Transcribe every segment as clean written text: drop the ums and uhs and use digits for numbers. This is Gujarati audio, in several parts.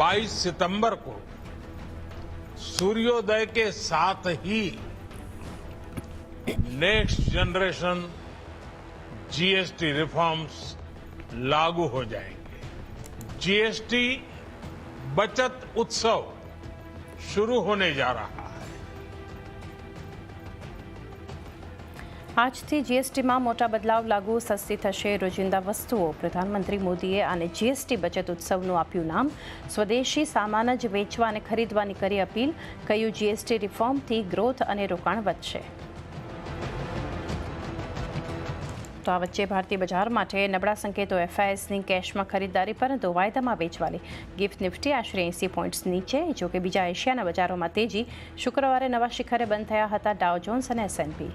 22 सितंबर को सूर्योदय के साथ ही नेक्स्ट जनरेशन जीएसटी रिफॉर्म्स लागू हो जाएंगे। जीएसटी बचत उत्सव शुरू होने जा रहा है। આજથી જીએસટીમાં મોટા બદલાવ લાગુ, સસ્તી થશે રોજિંદા વસ્તુઓ. પ્રધાનમંત્રી મોદીએ આને જીએસટી બચત ઉત્સવનું આપ્યું નામ. સ્વદેશી સામાન જ વેચવા અને ખરીદવાની કરી અપીલ. કહ્યું જીએસટી રિફોર્મથી ગ્રોથ અને રોકાણ વધશે. તો આ વચ્ચે ભારતીય બજાર માટે નબળા સંકેતો. એફઆઈએસની કેશમાં ખરીદદારી પરંતુ વાયદામાં વેચવાલી. ગિફ્ટ નિફ્ટી આશરે 80 પોઈન્ટ્સ નીચે. જોકે બીજા એશિયાના બજારોમાં તેજી. શુક્રવારે નવા શિખરે બંધ થયા હતા ડાઉ જોન્સ અને એસએનપી.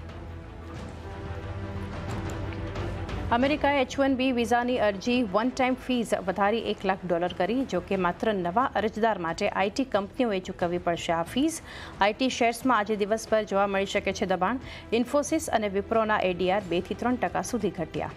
અમેરિકાએ H-1B વિઝાની અરજી વન ટાઈમ ફીઝ વધારી $1 લાખ કરી. જોકે માત્ર નવા અરજદાર માટે આઈટી કંપનીઓએ ચૂકવવી પડશે આ ફીઝ. આઈટી શેર્સમાં આજે દિવસભર જોવા મળી શકે છે દબાણ. ઇન્ફોસિસ અને વિપ્રોના એડીઆર 2 થી 3% સુધી ઘટ્યા.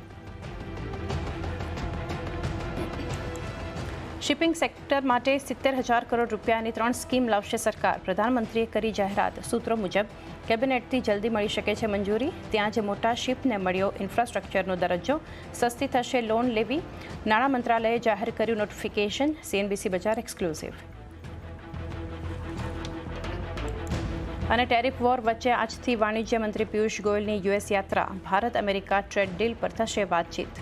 શિપિંગ સેક્ટર માટે 70,000 કરોડ રૂપિયાની 3 સ્કીમ લાવશે સરકાર. પ્રધાનમંત્રીએ કરી જાહેરાત. સૂત્રો મુજબ કેબિનેટથી જલ્દી મળી શકે છે મંજૂરી. ત્યાં જ મોટા શિપને મળ્યો ઇન્ફ્રાસ્ટ્રક્ચરનો દરજ્જો. સસ્તી થશે લોન લેવી. નાણાં મંત્રાલયે જાહેર કર્યું નોટિફિકેશન. CNBC બજાર એક્સક્લુઝિવ. અને ટેરિફ વોર વચ્ચે આજથી વાણિજ્ય મંત્રી પિયુષ ગોયલની યુએસ યાત્રા. ભારત અમેરિકા ટ્રેડ ડીલ પર થશે વાતચીત.